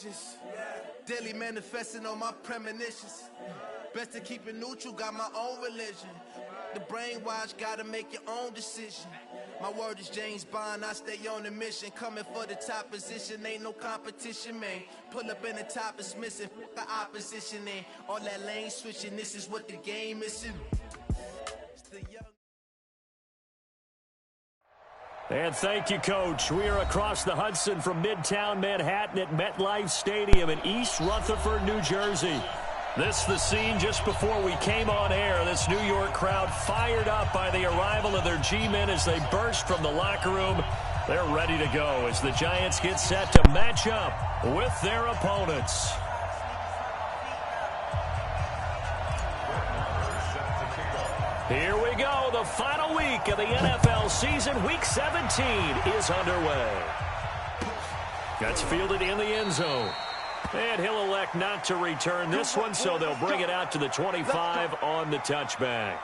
visions. Daily manifesting on my premonitions. Best to keep it neutral, got my own religion. The brainwash, gotta make your own decision. My word is James Bond, I stay on the mission. Coming for the top position, ain't no competition, man. Pull up in the top is missing, fuck the opposition, and all that lane switching, this is what the game is. And thank you, Coach. We are across the Hudson from Midtown Manhattan at MetLife Stadium in East Rutherford, New Jersey. This the scene just before we came on air. This New York crowd fired up by the arrival of their G-men as they burst from the locker room. They're ready to go as the Giants get set to match up with their opponents. Here we go. The final week of the NFL season. Week 17 is underway. That's fielded in the end zone. And he'll elect not to return this one, so they'll bring it out to the 25 on the touchback.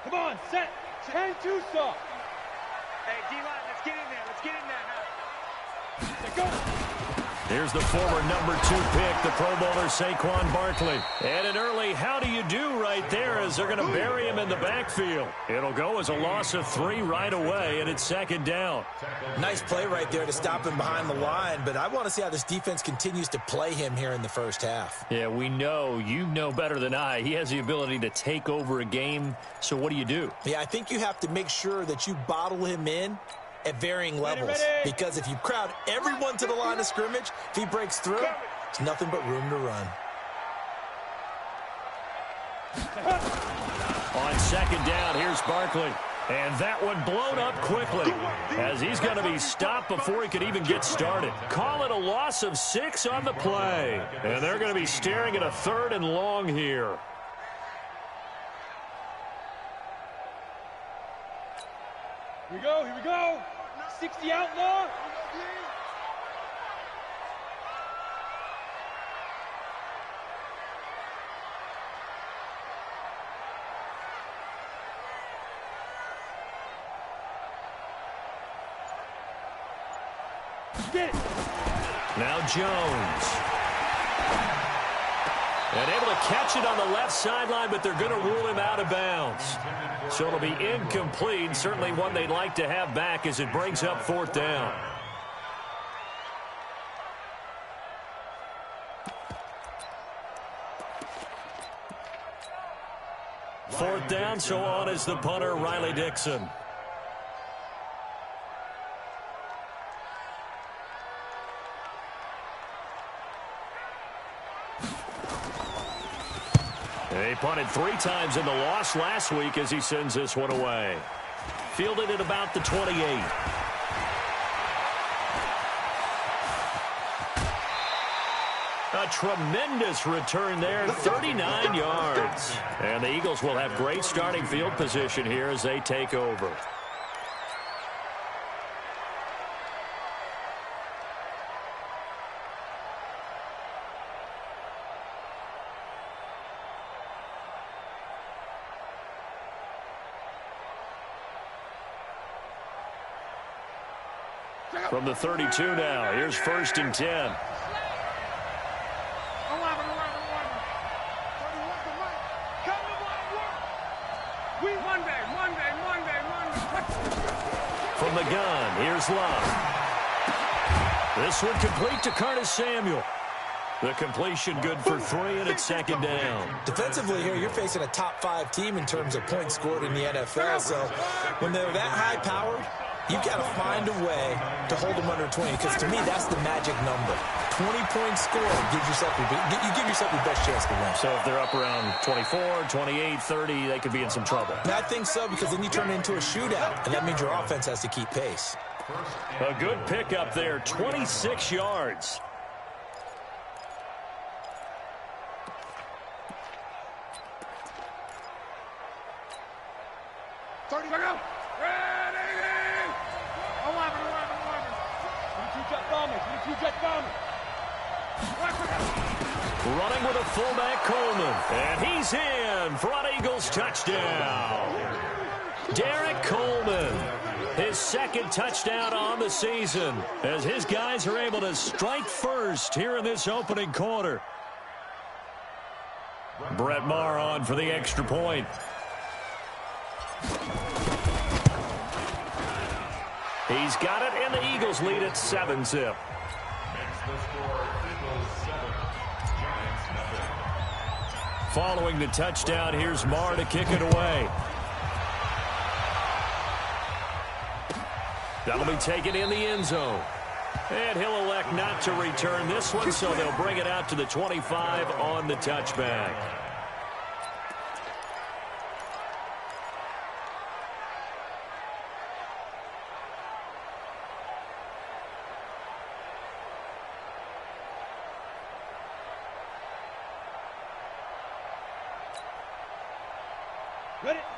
Come on, set. 10-2 soft. Hey, D-line, let's get in there. Let's get in there now. Go. Here's the former number 2 pick, the Pro Bowler Saquon Barkley. And an early how do you do right there as they're going to bury him in the backfield. It'll go as a loss of 3 right away, and it's second down. Nice play right there to stop him behind the line, but I want to see how this defense continues to play him here in the first half. Yeah, we know. You know better than I. He has the ability to take over a game, so what do you do? Yeah, I think you have to make sure that you bottle him in at varying levels. Because if you crowd everyone to the line of scrimmage, if he breaks through, it's nothing but room to run. On second down, here's Barkley. And that one blown up quickly as he's going to be stopped before he could even get started. Call it a loss of 6 on the play. And they're going to be staring at a 3rd and long here. Here we go, here we go. 60 outlaw. Get it. Now Jones. And able to catch it on the left sideline, but they're going to rule him out of bounds. So it'll be incomplete. Certainly one they'd like to have back as it brings up 4th down. Fourth down, so on is the punter, Riley Dixon. He punted 3 times in the loss last week as he sends this one away. Fielded at about the 28. A tremendous return there, 39 yards. And the Eagles will have great starting field position here as they take over. From the 32 now, here's 1st and 10. From the gun, here's Love. This one complete to Curtis Samuel. The completion good for 3, and it's second down. Defensively here, you're facing a top 5 team in terms of points scored in the NFL. So when they're that high-powered, you've got to find a way to hold them under 20, because to me, that's the magic number. 20 points scored gives yourself you give yourself your best chance to win. So if they're up around 24, 28, 30, they could be in some trouble. And I think so, because then you turn it into a shootout, and that means your offense has to keep pace. A good pickup there, 26 yards. Running with a fullback, Coleman. And he's in for an Eagles touchdown. Derek Coleman, his second touchdown on the season, as his guys are able to strike first here in this opening quarter. Brett Maher on for the extra point. He's got it, and the Eagles lead at 7-zip. Following the touchdown, here's Maher to kick it away. That'll be taken in the end zone. And he'll elect not to return this one, so they'll bring it out to the 25 on the touchback.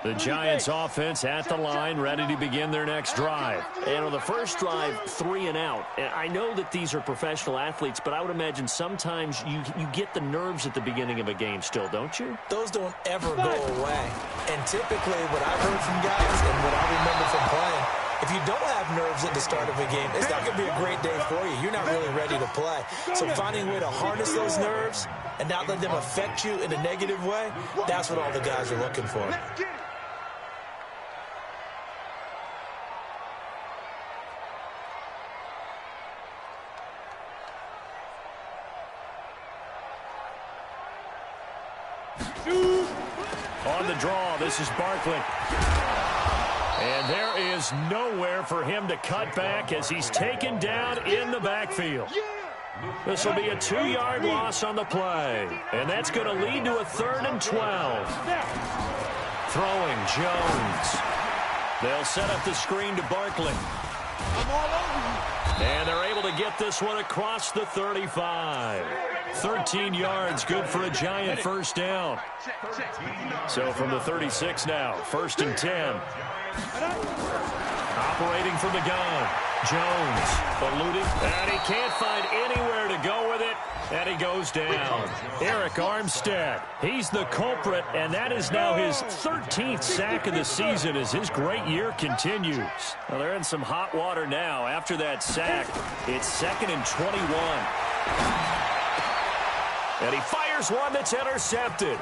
The Giants offense at the line, ready to begin their next drive. And on the first drive, 3 and out. I know that these are professional athletes, but I would imagine sometimes you get the nerves at the beginning of a game still, don't you? Those don't ever go away. And typically what I've heard from guys and what I remember from playing, if you don't have nerves at the start of a game, it's not going to be a great day for you. You're not really ready to play. So finding a way to harness those nerves and not let them affect you in a negative way, that's what all the guys are looking for. On the draw, this is Barkley. And there is nowhere for him to cut back as he's taken down in the backfield. This will be a 2-yard loss on the play. And that's going to lead to a 3rd and 12. Throwing, Jones. They'll set up the screen to Barkley. And they're able to get this one across the 35. 13 yards, good for a Giant first down. So from the 36 now, 1st and 10. Operating from the gun, Jones, eluding, and he can't find anywhere to go with it, and he goes down. Eric Armstead, he's the culprit, and that is now his 13th sack of the season as his great year continues. Well, they're in some hot water now. After that sack, it's 2nd and 21. And he fires one that's intercepted.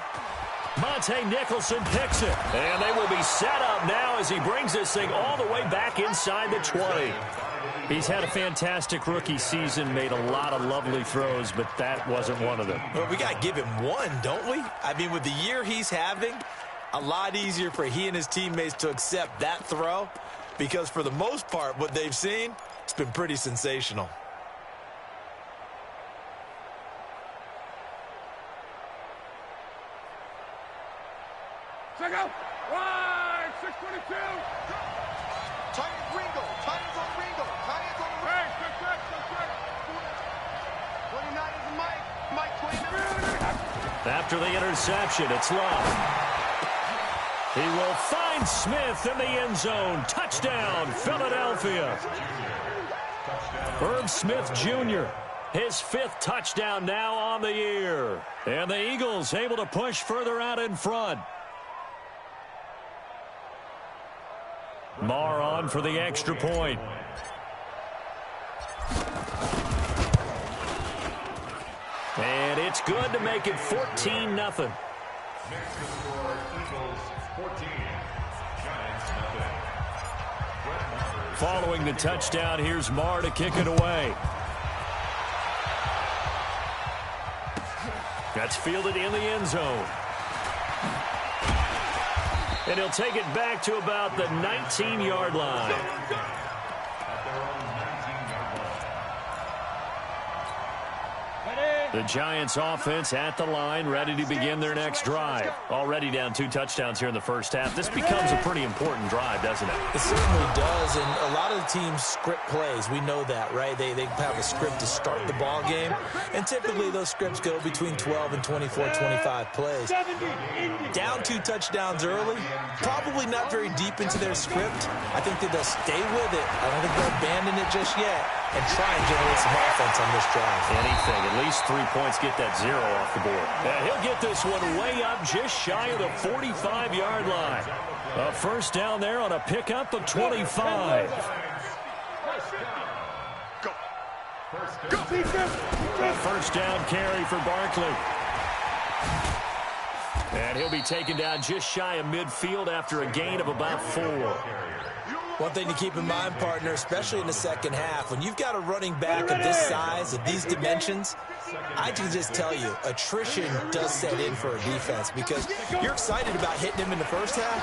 Monte Nicholson picks it. And they will be set up now as he brings this thing all the way back inside the 20. He's had a fantastic rookie season, made a lot of lovely throws, but that wasn't one of them. Well, we got to give him one, don't we? I mean, with the year he's having, a lot easier for he and his teammates to accept that throw because for the most part, what they've seen, it's been pretty sensational. Check out. Right, 622. Titans Ringo. Titans on Ringo. Titans on the Hey, check. 29 is Mike 29. After the interception, it's Love. He will find Smith in the end zone. Touchdown, Philadelphia. Irv Smith Jr., his 5th touchdown now on the year. And the Eagles able to push further out in front. Maher on for the extra point. And it's good to make it 14-0. Following the touchdown, here's Maher to kick it away. That's fielded in the end zone. And he'll take it back to about the 19-yard line. The Giants offense at the line, ready to begin their next drive. Already down 2 touchdowns here in the first half. This becomes a pretty important drive, doesn't it? It certainly does, and a lot of the teams script plays. We know that, right? They have a script to start the ball game, and typically those scripts go between 12 and 24, 25 plays. Down 2 touchdowns early, probably not very deep into their script. I think that they'll stay with it. I don't think they'll abandon it just yet. and try and generate some offense on this drive. Anything. At least 3 points. Get that 0 off the board. He'll get this one way up just shy of the 45-yard line. A first down there on a pickup of 25. A first down carry for Barkley. And he'll be taken down just shy of midfield after a gain of about 4. One thing to keep in mind, partner, especially in the second half, when you've got a running back of this size, of these dimensions, I can just tell you, attrition does set in for a defense because you're excited about hitting him in the first half,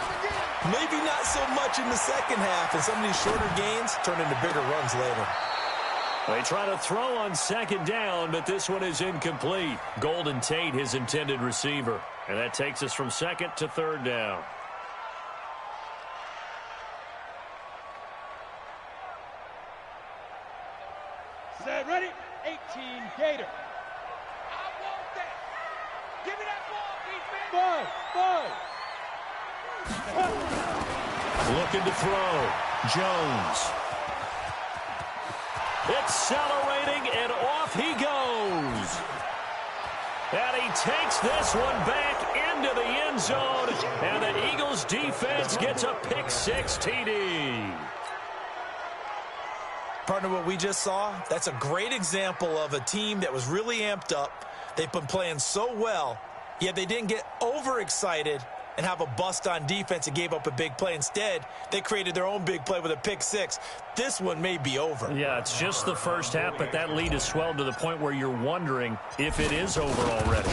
maybe not so much in the second half, and some of these shorter gains turn into bigger runs later. They try to throw on second down, but this one is incomplete. Golden Tate, his intended receiver. And that takes us from second to third down. Set, ready? 18, Gator. I want that. Give me that ball, defense. 5. Looking to throw. Jones. Accelerating, and off he goes. And he takes this one back into the end zone. And the Eagles defense gets a pick-6 TD. Partner, what we just saw, that's a great example of a team that was really amped up. They've been playing so well, yet they didn't get overexcited and have a bust on defense and gave up a big play. Instead, they created their own big play with a pick-6. This one may be over. Yeah, it's just the first half, but that lead has swelled to the point where you're wondering if it is over already.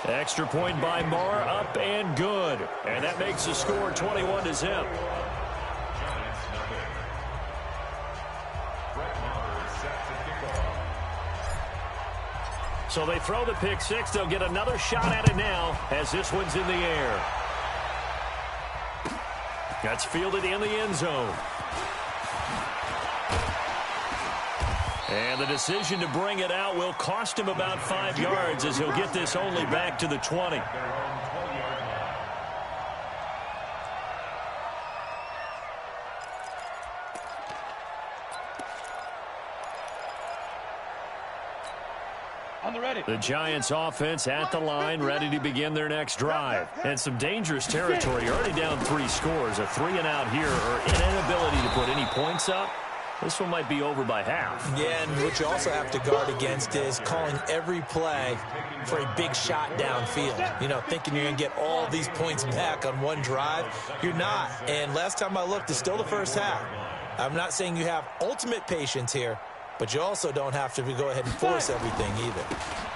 Extra point by Marr, up and good. And that makes the score 21-0. So they throw the pick-6. They'll get another shot at it now as this one's in the air. That's fielded in the end zone. And the decision to bring it out will cost him about 5 yards as he'll get this only back to the 20. The Giants offense at the line, ready to begin their next drive. And some dangerous territory. You're already down 3 scores. A 3-and-out here, or an inability to put any points up. This one might be over by half. Yeah, and what you also have to guard against is calling every play for a big shot downfield. You know, thinking you're going to get all these points back on one drive. You're not. And last time I looked, it's still the first half. I'm not saying you have ultimate patience here, but you also don't have to go ahead and force everything either.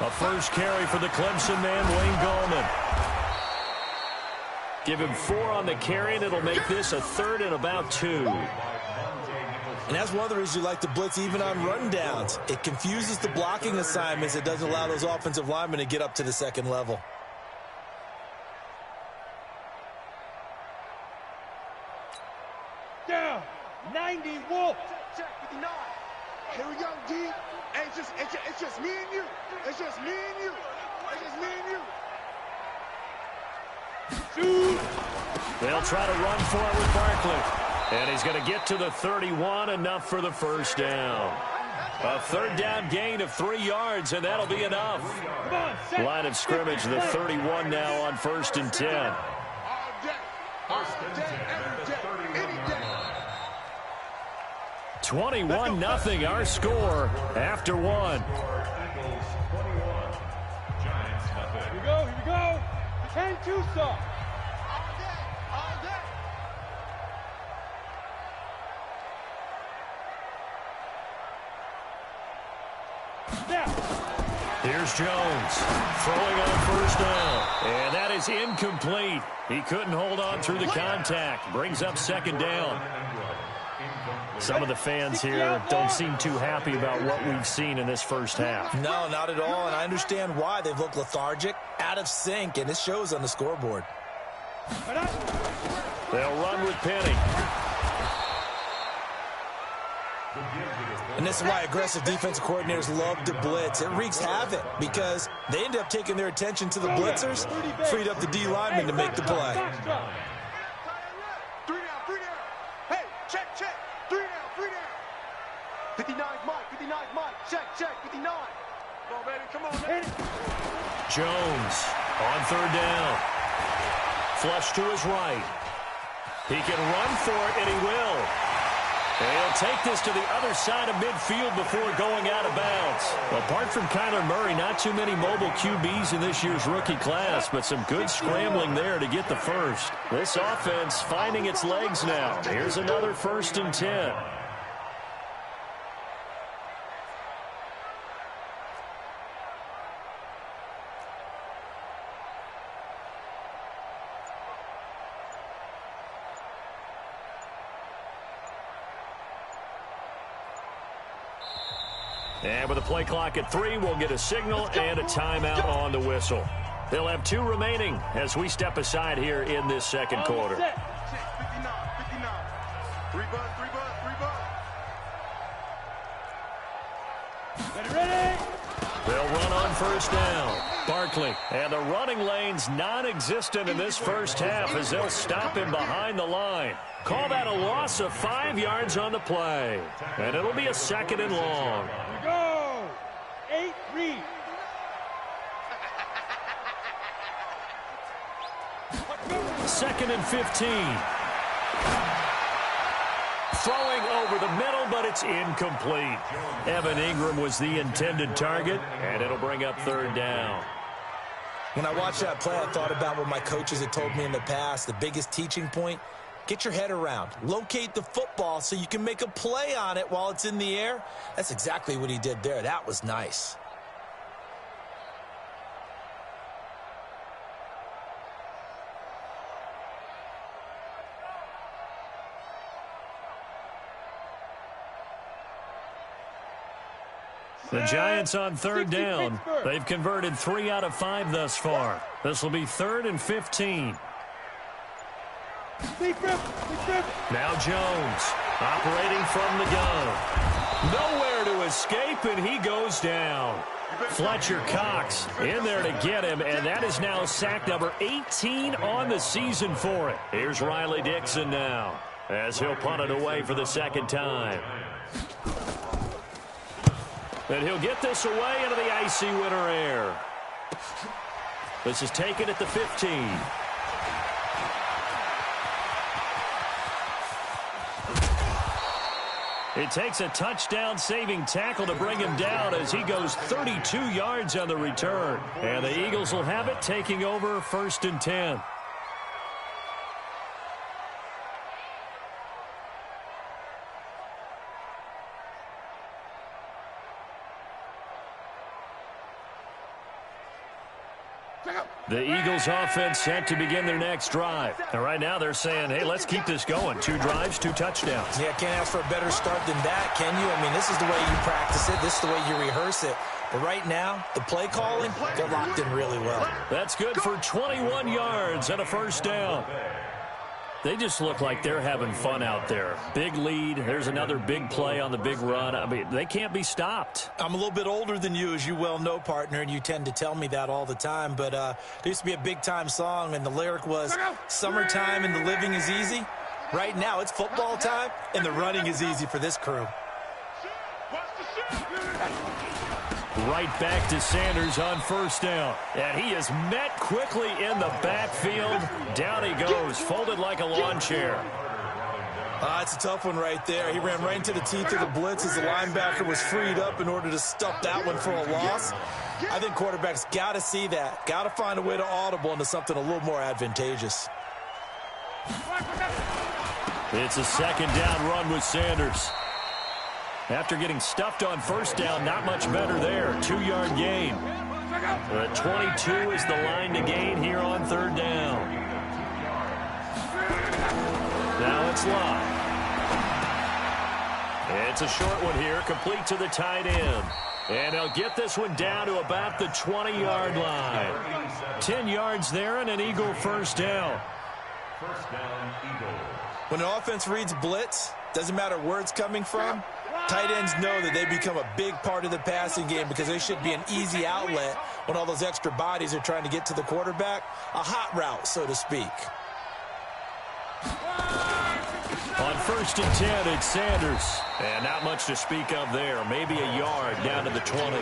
A first carry for the Clemson man, Wayne Gallman. Give him 4 on the carry, and it'll make this a 3rd and about 2. And that's one of the reasons you like to blitz even on rundowns. It confuses the blocking assignments. It doesn't allow those offensive linemen to get up to the second level. Down. 90 Wolf. Check with the 9. Here we go, D. Hey, it's just me and you. It's just me and you. It's just me and you. Shoot. They'll try to run for it with Barkley. And he's going to get to the 31, enough for the first down. A 3rd down gain of 3 yards, and that'll be enough. Line of scrimmage, the 31 now on 1st and 10. All day, every day, any day. 21-0, our score after 1. Here we go. Ken Tucson. All day. Here's Jones throwing on 1st down. And that is incomplete. He couldn't hold on through the contact. Brings up 2nd down. Some of the fans here don't seem too happy about what we've seen in this first half. No, not at all, and I understand why. They've looked lethargic, out of sync, and it shows on the scoreboard. They'll run with Penny. And this is why aggressive defensive coordinators love to blitz. It wreaks havoc because they end up taking their attention to the blitzers, freed up the D linemen to make the play. 3 down. Hey, check. 3 down. 59's Mike, 59's Mike. Check, 59. Come on, baby, come on, man. Jones on third down. Flush to his right. He can run for it, and he will. And he'll take this to the other side of midfield before going out of bounds. Apart from Kyler Murray, not too many mobile QBs in this year's rookie class, but some good scrambling there to get the first. This offense finding its legs now. Here's another 1st and 10. And with the play clock at 3, we'll get a signal and a timeout on the whistle. They'll have 2 remaining as we step aside here in this second quarter. 59. 3 bud. Ready? They'll run on first down. Barkley, and the running lane's non-existent in this first half as they'll stop him behind the line. Call that a loss of 5 yards on the play. And it'll be a 2nd and long. Here we go. 8, read. Second and 15. Throwing over the middle, but it's incomplete. Evan Ingram was the intended target, and it'll bring up 3rd down. When I watched that play, I thought about what my coaches had told me in the past. The biggest teaching point, get your head around. Locate the football so you can make a play on it while it's in the air. That's exactly what he did there. That was nice. The Giants on 3rd down. They've converted 3 out of 5 thus far. This will be 3rd and 15. Now Jones operating from the gun. Nowhere to escape, and he goes down. Fletcher Cox in there to get him, and that is now sack number 18 on the season for it. Here's Riley Dixon now as he'll punt it away for the 2nd time. And he'll get this away into the icy winter air. This is taken at the 15. It takes a touchdown-saving tackle to bring him down as he goes 32 yards on the return. And the Eagles will have it, taking over 1st and 10. The Eagles offense set to begin their next drive. And right now they're saying, hey, let's keep this going. 2 drives, 2 touchdowns. Yeah, can't ask for a better start than that, can you? I mean, this is the way you practice it. This is the way you rehearse it. But right now, the play calling, they're locked in really well. That's good for 21 yards and a 1st down. They just look like they're having fun out there. Big lead. There's another big play on the big run. I mean, they can't be stopped. I'm a little bit older than you, as you well know, partner, and you tend to tell me that all the time. But there used to be a big-time song, and the lyric was, summertime and the living is easy. Right now, it's football time, and the running is easy for this crew. Right back to Sanders on 1st down. And he is met quickly in the backfield. Down he goes, folded like a lawn chair. It's a tough one right there. He ran right into the teeth of the blitz as the linebacker was freed up in order to stuff that one for a loss. I think quarterbacks got to see that. Got to find a way to audible into something a little more advantageous. It's a 2nd down run with Sanders. After getting stuffed on 1st down, not much better there. 2-yard gain. 22 is the line to gain here on 3rd down. Now it's Love. It's a short one here, complete to the tight end. And they'll get this one down to about the 20-yard line. 10 yards there and an Eagle 1st down. When an offense reads blitz, doesn't matter where it's coming from, tight ends know that they become a big part of the passing game because they should be an easy outlet when all those extra bodies are trying to get to the quarterback. A hot route, so to speak. On 1st and 10, it's Sanders. And not much to speak of there. Maybe a yard down to the 20.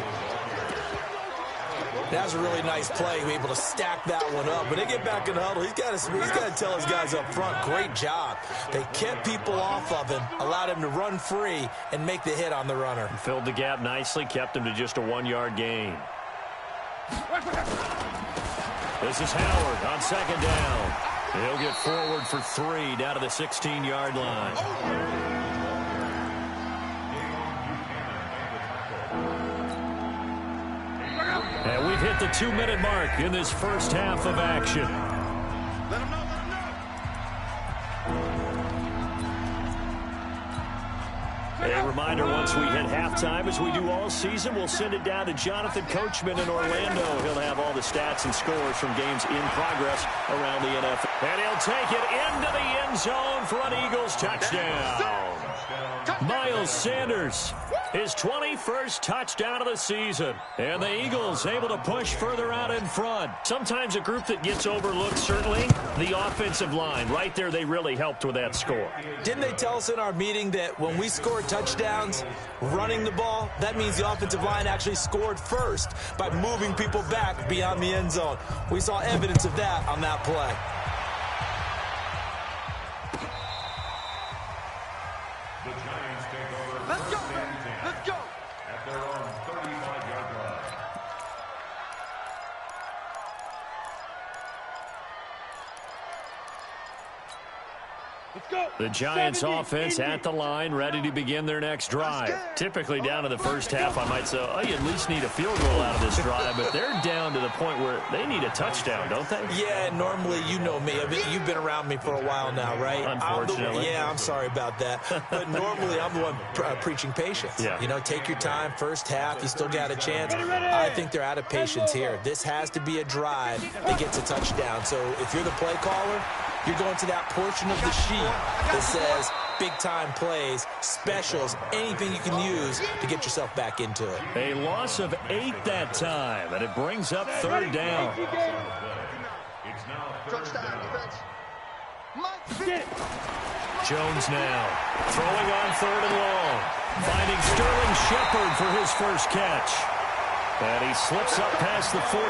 That was a really nice play. We're able to stack that one up. When they get back in the huddle, he's got to tell his guys up front, great job. They kept people off of him, allowed him to run free, and make the hit on the runner. Filled the gap nicely, kept him to just a 1-yard gain. This is Howard on 2nd down. He'll get forward for 3 down to the 16-yard line. And we've hit the 2-minute mark in this first half of action. Let him know, let him know. A reminder, once we hit halftime, as we do all season, we'll send it down to Jonathan Coachman in Orlando. He'll have all the stats and scores from games in progress around the NFL. And he'll take it into the end zone for an Eagles touchdown. Miles Sanders, his 21st touchdown of the season. And the Eagles able to push further out in front. Sometimes a group that gets overlooked, certainly, the offensive line. Right there, they really helped with that score. Didn't they tell us in our meeting that when we score touchdowns running the ball, that means the offensive line actually scored first by moving people back beyond the end zone? We saw evidence of that on that play. Let's go, let's go. At their own 35-yard line. Let's go. The Giants 70, offense at the line, ready to begin their next drive. Typically down to the first half, I might say, oh, you at least need a field goal out of this drive, but they're down to the point where they need a touchdown, don't they? Yeah, normally, you know me. I mean, you've been around me for a while now, right? Unfortunately. I'm sorry about that. But normally, I'm the one preaching patience. Yeah. You know, take your time, first half, you still got a chance. I think they're out of patience here. This has to be a drive that gets a touchdown. So if you're the play caller, you're going to that portion of the sheet that says big-time plays, specials, anything you can use to get yourself back into it. A loss of 8 that time, and it brings up 3rd down. Touchdown defense. Jones now throwing on 3rd and long, finding Sterling Shepard for his first catch. And he slips up past the 45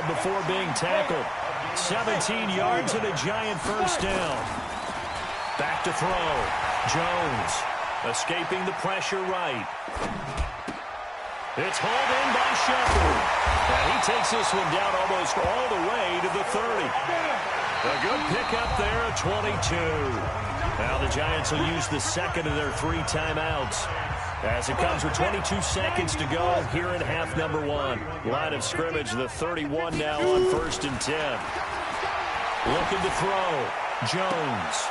before being tackled. 17 yards and a giant first down. Back to throw. Jones escaping the pressure right. It's hauled in by Shepard. And he takes this one down almost all the way to the 30. A good pickup there at 22. Now the Giants will use the second of their 3 timeouts, as it comes with 22 seconds to go here in half number 1. Line of scrimmage, the 31 now on 1st and 10. Looking to throw. Jones.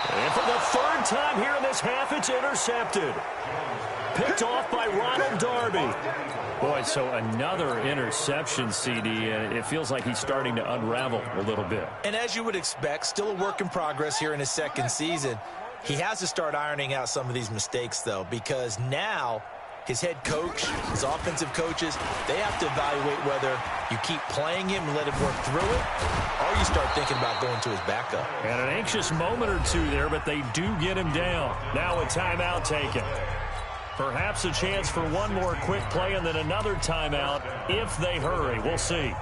And for the 3rd time here in this half, it's intercepted. Picked off by Ronald Darby. Boy, so another interception, CD, and it feels like he's starting to unravel a little bit. And as you would expect, still a work in progress here in his 2nd season. He has to start ironing out some of these mistakes, though, because now his head coach, his offensive coaches, they have to evaluate whether you keep playing him and let him work through it, or you start thinking about going to his backup. And an anxious moment or two there, but they do get him down. Now a timeout taken. Perhaps a chance for one more quick play and then another timeout if they hurry. We'll see. 47's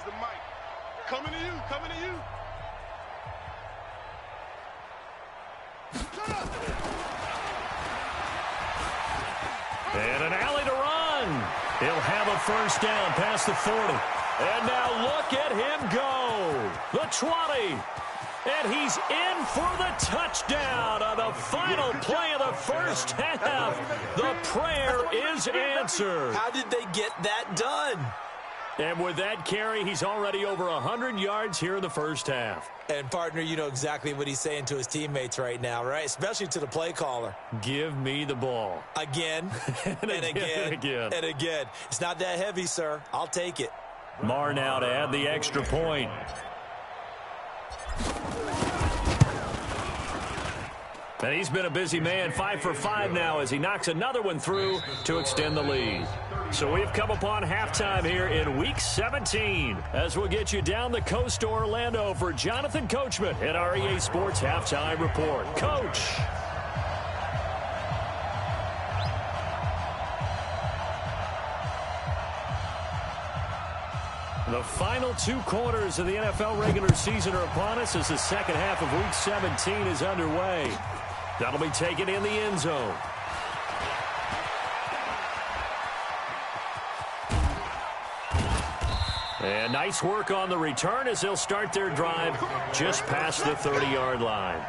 the mic. Coming to you, coming to you. And an alley to run. He'll have a first down past the 40. And now look at him go. The 20. And he's in for the touchdown on the final play of the first half. The prayer is answered. How did they get that done? And with that carry, he's already over 100 yards here in the first half. And, partner, you know exactly what he's saying to his teammates right now, right? Especially to the play caller. Give me the ball. Again, and again. It's not that heavy, sir. I'll take it. Marr now to add the extra point. And he's been a busy man, 5 for 5 now as he knocks another one through to extend the lead. So we've come upon halftime here in Week 17 as we'll get you down the coast to Orlando for Jonathan Coachman at our EA Sports Halftime Report. Coach. The final 2 quarters of the NFL regular season are upon us as the second half of Week 17 is underway. That'll be taken in the end zone. And nice work on the return as they'll start their drive just past the 30-yard line.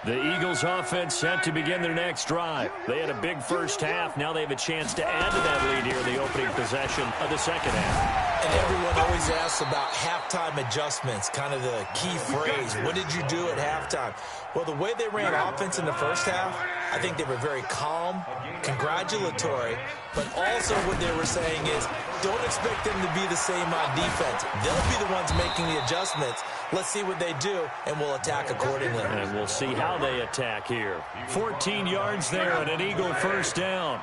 The Eagles offense set to begin their next drive. They had a big first half. Now they have a chance to add to that lead here in the opening possession of the second half. And everyone always asks about halftime adjustments, kind of the key phrase. What did you do at halftime? Well, the way they ran offense in the first half, I think they were very calm, congratulatory, but also what they were saying is don't expect them to be the same on defense. They'll be the ones making the adjustments. Let's see what they do, and we'll attack accordingly. And we'll see how they attack here. 14 yards there and an Eagle first down.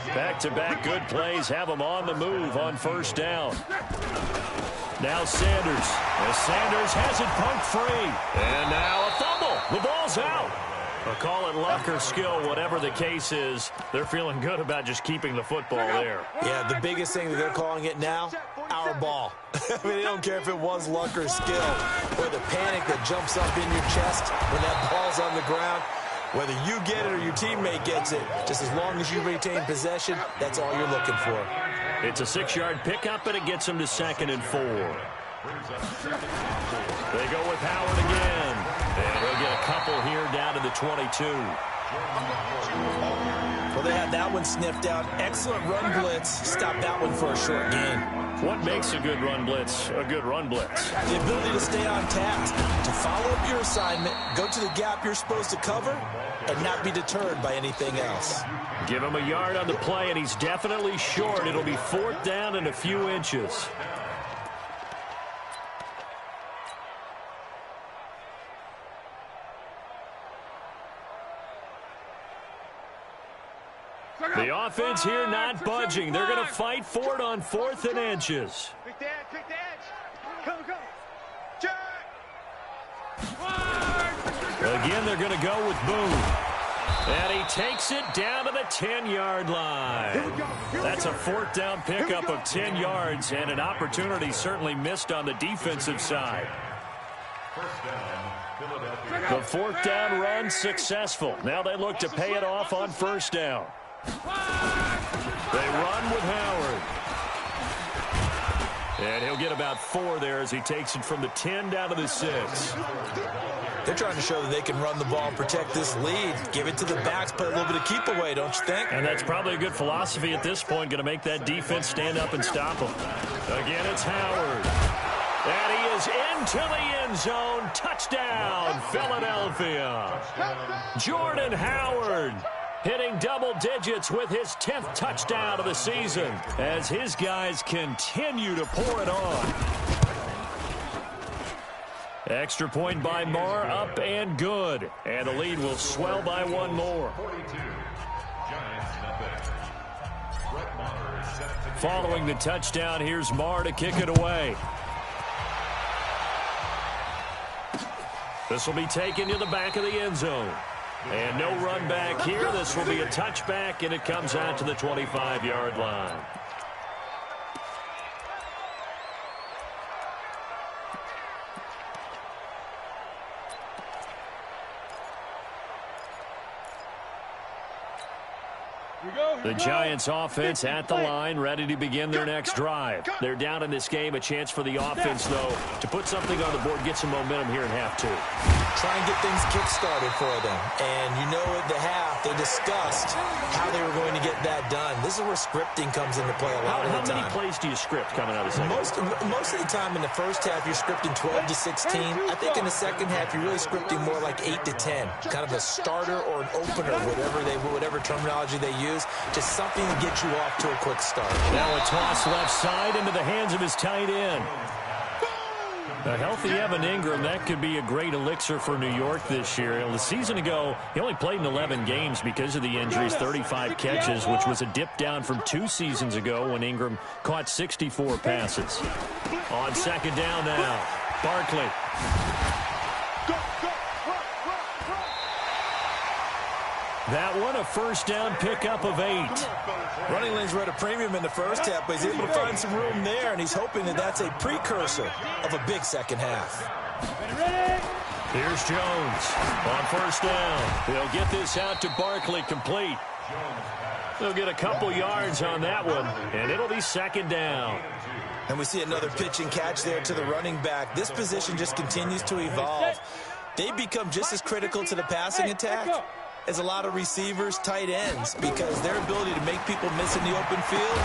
Back-to-back good plays have them on the move on first down. Now Sanders. As Sanders has it pumped free. And now a fumble. The ball's out. I'll call it luck or skill, whatever the case is. They're feeling good about just keeping the football there. Yeah, the biggest thing that they're calling it now, our ball. I mean, they don't care if it was luck or skill, or the panic that jumps up in your chest when that ball's on the ground. Whether you get it or your teammate gets it, just as long as you retain possession, that's all you're looking for. It's a 6-yard pickup, and it gets them to 2nd and 4. They go with Howard again. And he'll get a couple here down to the 22. Well, they had that one sniffed out. Excellent run blitz. Stop that one for a short gain. What makes a good run blitz a good run blitz? The ability to stay on task, to follow up your assignment, go to the gap you're supposed to cover, and not be deterred by anything else. Give him a yard on the play, and he's definitely short. It'll be 4th down and a few inches. The offense here not budging. They're going to fight for it on 4th and inches. Pick the edge. Come. Again, they're going to go with Boone. And he takes it down to the 10-yard line. That's a 4th down pickup of 10 yards and an opportunity certainly missed on the defensive side. The 4th down run successful. Now they look to pay it off on 1st down. They run with Howard. And he'll get about 4 there as he takes it from the 10 down to the 6. They're trying to show that they can run the ball and protect this lead. Give it to the backs, play a little bit of keep away, don't you think? And that's probably a good philosophy at this point, going to make that defense stand up and stop them. Again, it's Howard. And he is into the end zone. Touchdown, Philadelphia. Jordan Howard hitting double digits with his 10th touchdown of the season as his guys continue to pour it on. Extra point by Marr, up and good. And the lead will swell by 1 more. Following the touchdown, here's Marr to kick it away. This will be taken to the back of the end zone. And no run back here. This will be a touchback, and it comes out to the 25-yard line. The Giants offense at the line, ready to begin their next drive. They're down in this game. A chance for the offense, though, to put something on the board, get some momentum here in half 2. Try and get things kick-started for them. And you know at the half, they discussed how they were going to get that done. This is where scripting comes into play a lot of the time. How many plays do you script coming out of the second? Most of the time in the first half, you're scripting 12 to 16. I think in the second half, you're really scripting more like 8 to 10. Kind of a starter or an opener, whatever terminology they use. Just something to get you off to a quick start. Now a toss left side into the hands of his tight end. A healthy Evan Ingram, that could be a great elixir for New York this year. The season ago, he only played in 11 games because of the injuries, 35 catches, which was a dip down from 2 seasons ago when Ingram caught 64 passes. On second down now, Barkley. That one a first down pickup of 8. Running lanes were at a premium in the first half, but he's able to find some room there, and he's hoping that that's a precursor of a big second half. Here's Jones on first down. He'll get this out to Barkley, complete. They'll get a couple yards on that one, and it'll be second down. And we see another pitch and catch there to the running back. This position just continues to evolve. They become just as critical to the passing attack as a lot of receivers, tight ends, because their ability to make people miss in the open field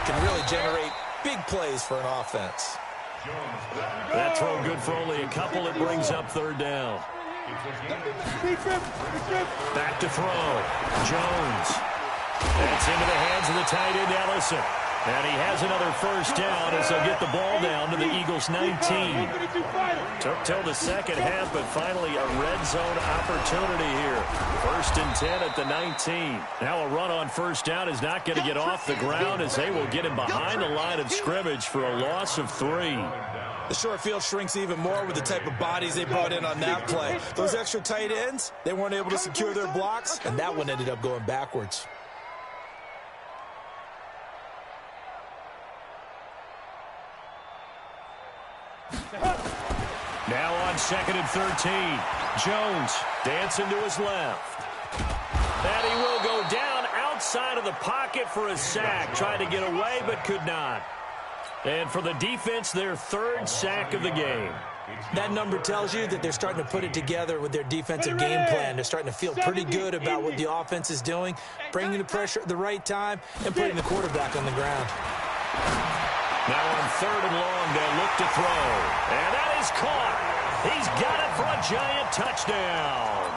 can really generate big plays for an offense. That throw good for only a couple. It brings up third down. Back to throw. Jones. That's into the hands of the tight end, Ellison. And he has another first down as they'll get the ball down to the Eagles' 19. Took till the second half, but finally a red zone opportunity here. First and 10 at the 19. Now a run on first down is not going to get off the ground as they will get him behind the line of scrimmage for a loss of 3. The short field shrinks even more with the type of bodies they brought in on that play. Those extra tight ends, they weren't able to secure their blocks, and that one ended up going backwards. Now on second and 13. Jones dancing to his left. And he will go down outside of the pocket for a sack. Tried to get away but could not. And for the defense, their third sack of the game. That number tells you that they're starting to put it together with their defensive game plan. They're starting to feel pretty good about what the offense is doing, bringing the pressure at the right time, and putting the quarterback on the ground. Now on third and long, they'll look to throw. And that is caught. He's got it for a giant touchdown.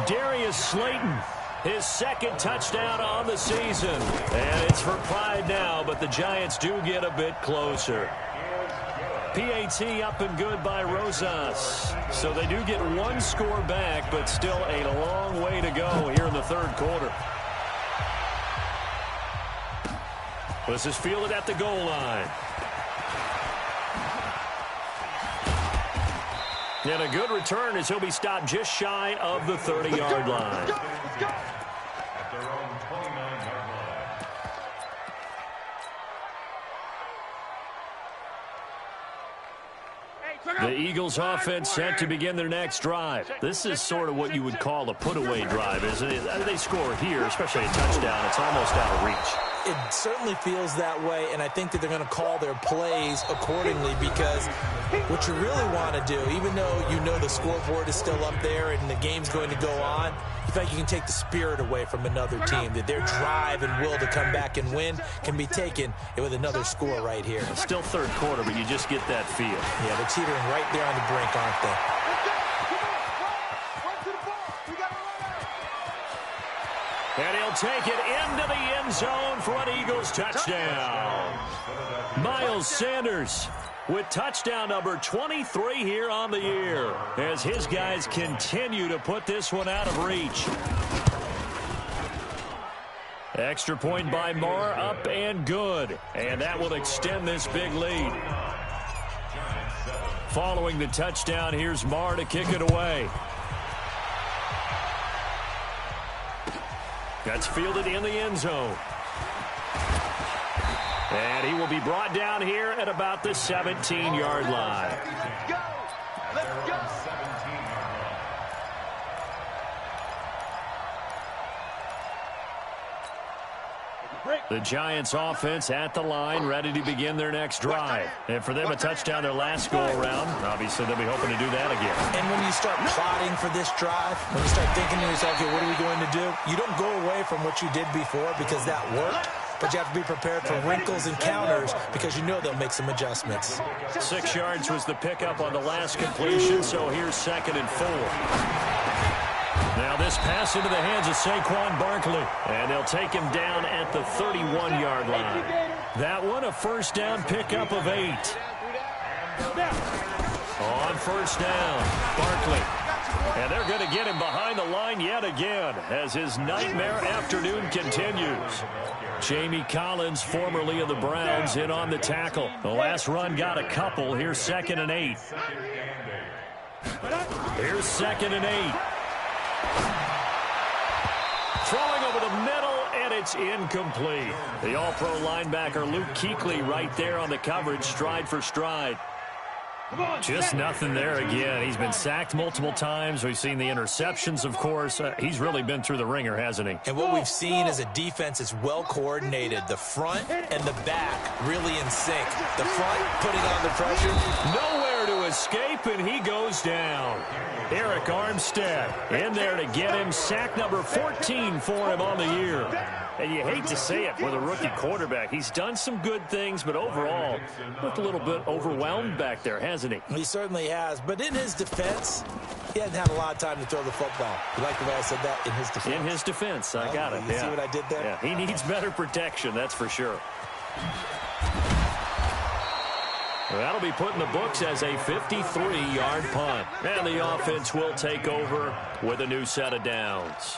Darius Slayton, his second touchdown on the season. And it's for pride now, but the Giants do get a bit closer. PAT up and good by Rosas. So they do get one score back, but still a long way to go here in the third quarter. This is fielded at the goal line. And a good return as he'll be stopped just shy of the 30-yard line. The Eagles offense set to begin their next drive. This is sort of what you would call a put-away drive, isn't it? They score here, especially a touchdown. It's almost out of reach. It certainly feels that way, and I think that they're going to call their plays accordingly, because what you really want to do, even though you know the scoreboard is still up there and the game's going to go on, you think you can take the spirit away from another team, that their drive and will to come back and win can be taken with another score right here. It's still third quarter, but you just get that feel. Yeah, they're teetering right there on the brink, aren't they? And he'll take it into the end zone for an Eagles touchdown. Miles Sanders with touchdown number 23 here on the year, as his guys continue to put this one out of reach. Extra point by Marr, up and good. And that will extend this big lead. Following the touchdown, here's Marr to kick it away. That's fielded in the end zone. And he will be brought down here at about the 17-yard line. Let's go. The Giants offense at the line, ready to begin their next drive. And for them, a touchdown their last go-around. Obviously, they'll be hoping to do that again. And when you start plotting for this drive, when you start thinking to yourself, okay, what are we going to do? You don't go away from what you did before because that worked, but you have to be prepared for wrinkles and counters because you know they'll make some adjustments. 6 yards was the pickup on the last completion, so here's 2nd and 4. Now this pass into the hands of Saquon Barkley, and they'll take him down at the 31-yard line. That one a first down pickup of 8. On first down, Barkley. And they're going to get him behind the line yet again as his nightmare afternoon continues. Jamie Collins, formerly of the Browns, in on the tackle. The last run got a couple. Here's 2nd and 8. Here's 2nd and 8. Throwing over the middle, and it's incomplete. The all-pro linebacker Luke Kuechly right there on the coverage, stride for stride. Just nothing there again. He's been sacked multiple times. We've seen the interceptions, of course. He's really been through the ringer, hasn't he? And what we've seen is a defense that's well coordinated. The front and the back really in sync. The front putting on the pressure. Nowhere to escape, and he goes down. Eric Armstead in there to get him. Sack number 14 for him on the year. And you hate to say it with a rookie quarterback. He's done some good things, but overall, looked a little bit overwhelmed back there, hasn't he? He certainly has. But in his defense, he hasn't had a lot of time to throw the football. You like the way I said that? In his defense. In his defense. I got it. You see what I did there? Yeah, he needs better protection, that's for sure. That'll be put in the books as a 53-yard punt. And the offense will take over with a new set of downs.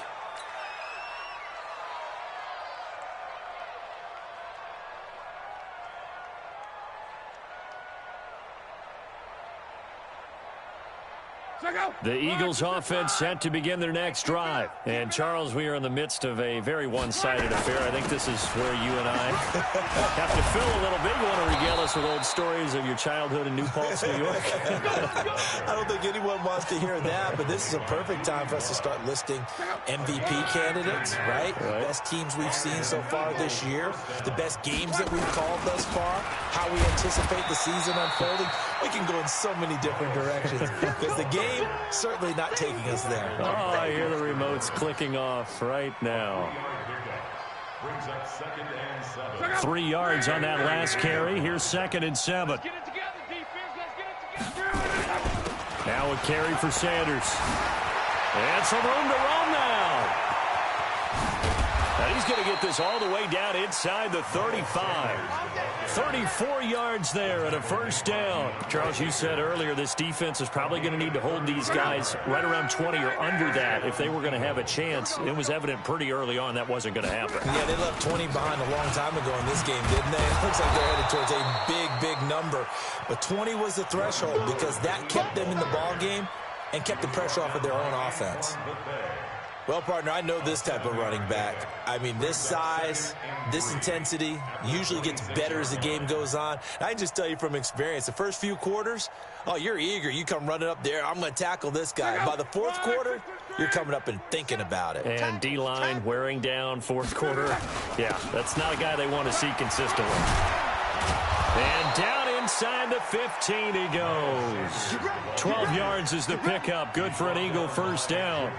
The Eagles offense set to begin their next drive. And, Charles, we are in the midst of a very one-sided affair. I think this is where you and I have to fill a little bit. You want to regale us with old stories of your childhood in New Paltz, New York? I don't think anyone wants to hear that, but this is a perfect time for us to start listing MVP candidates, right? Best teams we've seen so far this year, the best games that we've called thus far, how we anticipate the season unfolding. We can go in so many different directions because the game certainly not taking us there. Oh, I hear the remotes clicking off right now. 3 yards on that last carry. Here's 2nd and 7. Now a carry for Sanders. And some room to roam now. And he's going to get this all the way down inside the 35. 34 yards there and a first down. Charles, you said earlier this defense is probably going to need to hold these guys right around 20 or under that if they were going to have a chance. It was evident pretty early on that wasn't going to happen. Yeah, they left 20 behind a long time ago in this game, didn't they? It looks like they're headed towards a big number. But 20 was the threshold because that kept them in the ball game and kept the pressure off of their own offense. Well, partner, I know this type of running back. I mean, this size, this intensity usually gets better as the game goes on. I can just tell you from experience, the first few quarters, oh, you're eager. You come running up there. I'm going to tackle this guy. By the fourth quarter, you're coming up and thinking about it. And D-line wearing down fourth quarter. Yeah, that's not a guy they want to see consistently. And down inside the 15 he goes. 12 yards is the pickup. Good for an Eagle first down.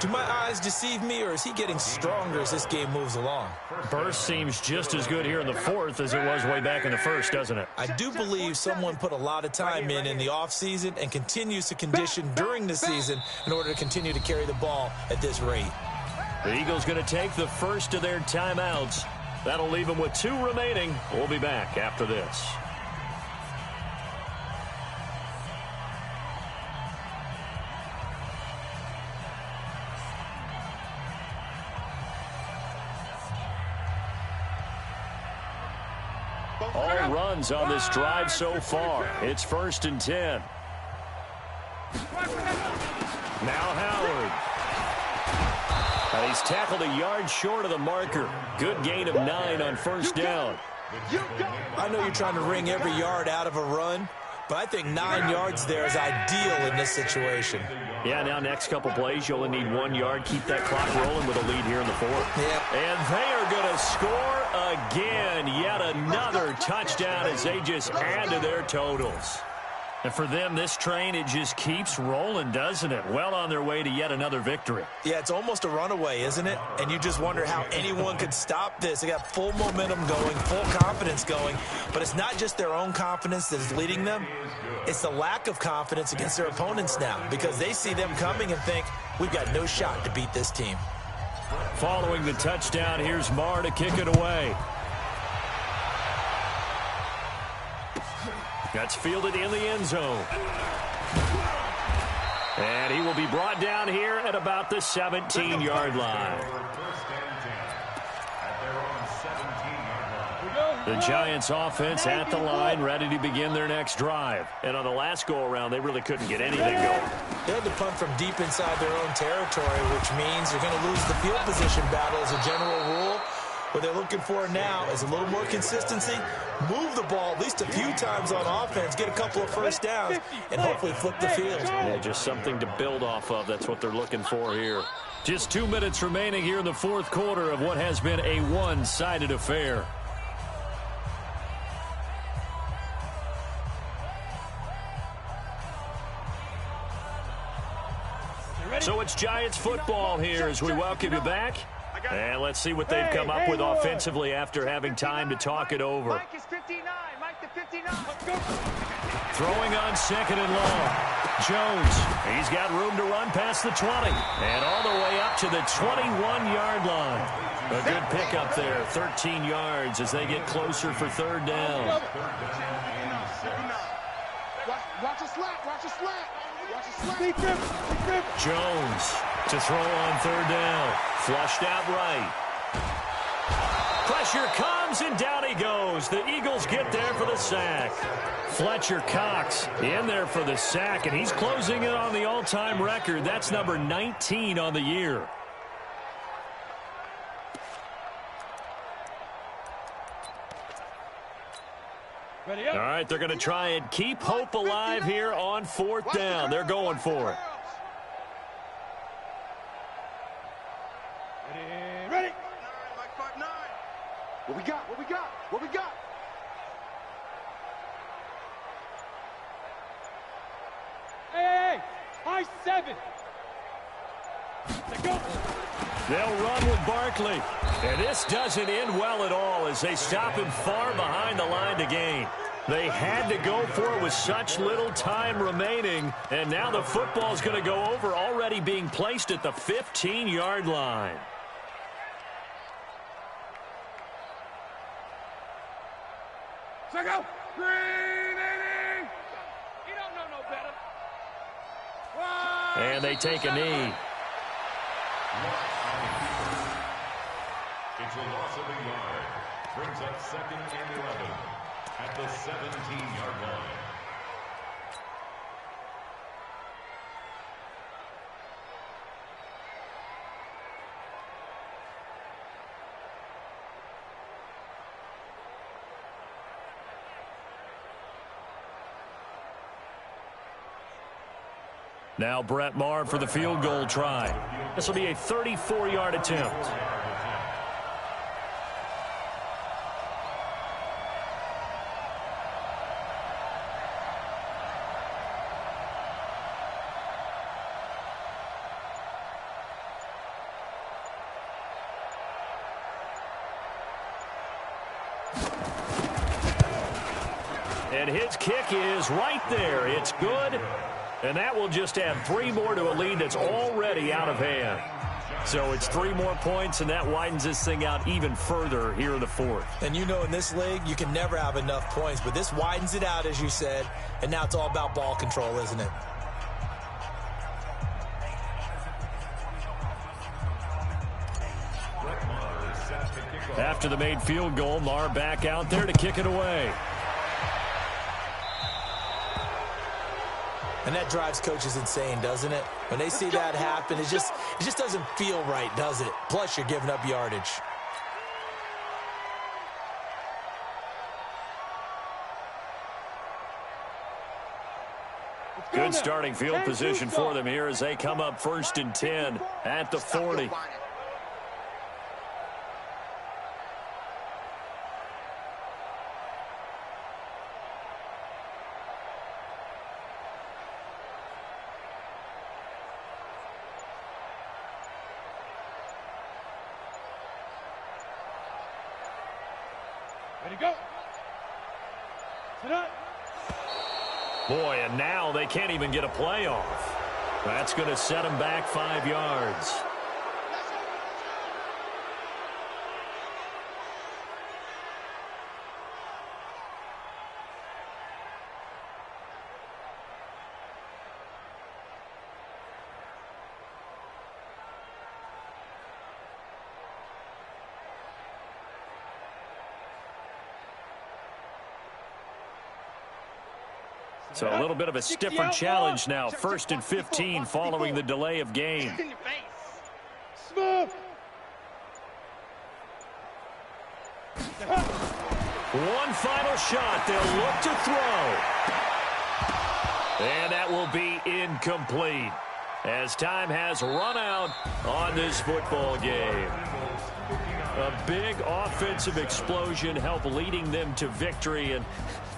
Do my eyes deceive me, or is he getting stronger as this game moves along? Burst seems just as good here in the fourth as it was way back in the first, doesn't it? I do believe someone put a lot of time in the offseason and continues to condition during the season in order to continue to carry the ball at this rate. The Eagles going to take the first of their timeouts. That'll leave them with 2 remaining. We'll be back after this. All runs on this drive so far. It's 1st and 10. Now Howard. And he's tackled a yard short of the marker. Good gain of 9 on first down. I know you're trying to wring every yard out of a run, but I think 9 yards there is ideal in this situation. Yeah, now next couple plays, you only need 1 yard. Keep that clock rolling with a lead here in the fourth. Yeah. And they are going to score again. Yet another touchdown as they just add to their totals. And for them, this train, it just keeps rolling, doesn't it? Well on their way to yet another victory. Yeah, it's almost a runaway, isn't it? And you just wonder how anyone could stop this. They got full momentum going, full confidence going. But it's not just their own confidence that is leading them. It's the lack of confidence against their opponents now because they see them coming and think, we've got no shot to beat this team. Following the touchdown, here's Marr to kick it away. That's fielded in the end zone. And he will be brought down here at about the 17-yard line. The Giants offense at the line, ready to begin their next drive. And on the last go-around, they really couldn't get anything going. They had to punt from deep inside their own territory, which means you're going to lose the field position battle as a general rule. What they're looking for now is a little more consistency, move the ball at least a few times on offense, get a couple of first downs, and hopefully flip the field. Yeah, just something to build off of. That's what they're looking for here. Just 2 minutes remaining here in the fourth quarter of what has been a one-sided affair. So it's Giants football here as we welcome you back. And let's see what they've come up with offensively after having time to talk it over. Mike is 59. Mike the 59. Throwing on second and long. Jones, he's got room to run past the 20. And all the way up to the 21-yard line. A good pickup there, 13 yards as they get closer for third down. Watch a slant. Watch a slant. Watch a slant. Jones to throw on third down. Flushed out right. Pressure comes, and down he goes. The Eagles get there for the sack. Fletcher Cox in there for the sack, and he's closing in on the all-time record. That's number 19 on the year. All right, they're going to try and keep hope alive here on fourth down. They're going for it. Ready. Mike 5-9. What we got? What we got? What we got? Hey, high 7. Let's go. They'll run with Barkley. And this doesn't end well at all as they stop him far behind the line to gain. They had to go for it with such little time remaining. And now the football's going to go over, already being placed at the 15-yard line. Check out. Green 80. You don't know no better. And they take a knee. It's a loss of a yard. Brings up second and 11 at the 17-yard line. Now Brett Maher for the field goal try. This will be a 34-yard attempt. And his kick is right there. It's good. And that will just add 3 more to a lead that's already out of hand. So it's 3 more points, and that widens this thing out even further here in the fourth. And you know in this league, you can never have enough points, but this widens it out, as you said, and now it's all about ball control, isn't it? After the made field goal, Maher back out there to kick it away. And that drives coaches insane, doesn't it? When they see that happen, it just doesn't feel right, does it? Plus, you're giving up yardage. Good starting field position for them here as they come up 1st and 10 at the 40. Ready, go. Sit up. Boy, and now they can't even get a play off. That's going to set them back 5 yards. So a little bit of a stiffer challenge now. 1st and 15 following the delay of game. Smooth. One final shot. They'll look to throw. And that will be incomplete as time has run out on this football game. A big offensive explosion helped leading them to victory. And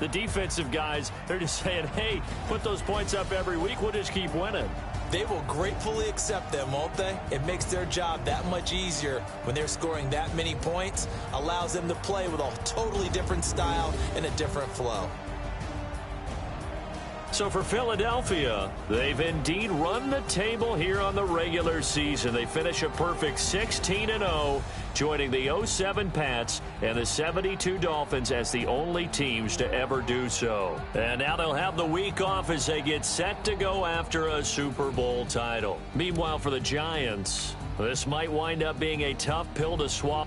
the defensive guys, they're just saying, hey, put those points up every week. We'll just keep winning. They will gratefully accept them, won't they? It makes their job that much easier when they're scoring that many points. Allows them to play with a totally different style and a different flow. So for Philadelphia, they've indeed run the table here on the regular season. They finish a perfect 16-0, joining the 07 Pats and the 72 Dolphins as the only teams to ever do so. And now they'll have the week off as they get set to go after a Super Bowl title. Meanwhile, for the Giants, this might wind up being a tough pill to swallow.